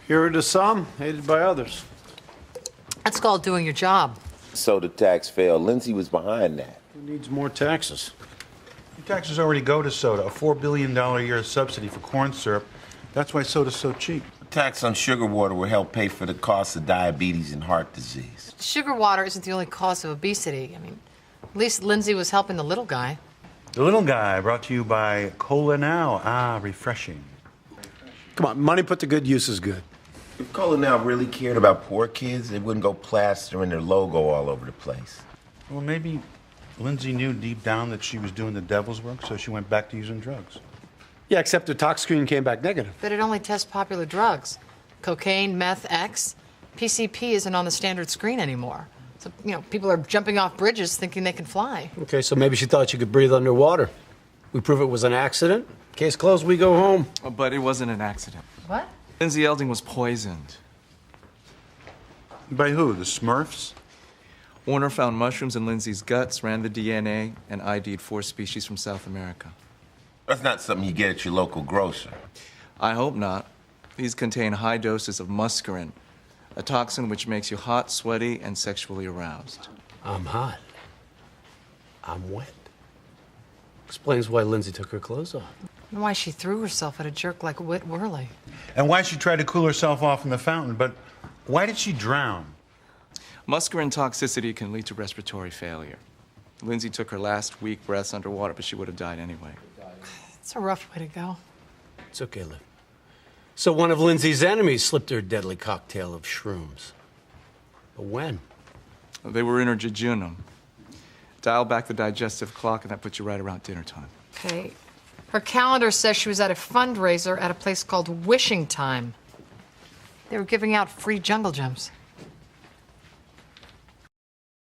Hero to some, hated by others. That's called doing your job. Soda tax failed. Lindsay was behind that. Who needs more taxes? The taxes already go to soda, a $4 billion a year subsidy for corn syrup. That's why soda's so cheap. A tax on sugar water will help pay for the cost of diabetes and heart disease. Sugar water isn't the only cause of obesity. I mean, at least Lindsay was helping the little guy. The Little Guy, brought to you by Cola Now. Ah, refreshing. Come on, money put to good use is good. If Cola Now really cared about poor kids, they wouldn't go plastering their logo all over the place. Well, maybe Lindsay knew deep down that she was doing the devil's work, so she went back to using drugs. Yeah, except the tox screen came back negative. But it only tests popular drugs. Cocaine, meth, X. PCP isn't on the standard screen anymore. So, people are jumping off bridges thinking they can fly. Okay, so maybe she thought she could breathe underwater. We prove it was an accident. Case closed, we go home. Oh, but it wasn't an accident. What? Lindsay Elding was poisoned. By who? The Smurfs? Warner found mushrooms in Lindsay's guts, ran the DNA, and ID'd 4 species from South America. That's not something you get at your local grocer. I hope not. These contain high doses of muscarine, a toxin which makes you hot, sweaty, and sexually aroused. I'm hot. I'm wet. Explains why Lindsay took her clothes off. And why she threw herself at a jerk like Whit Worley. And why she tried to cool herself off in the fountain, but why did she drown? Muscarine toxicity can lead to respiratory failure. Lindsay took her last weak breaths underwater, but she would have died anyway. It's a rough way to go. It's okay, Liv. So one of Lindsay's enemies slipped her a deadly cocktail of shrooms. But when? They were in her jejunum. Dial back the digestive clock, and that puts you right around dinner time. Okay. Her calendar says she was at a fundraiser at a place called Wishing Time. They were giving out free jungle gems.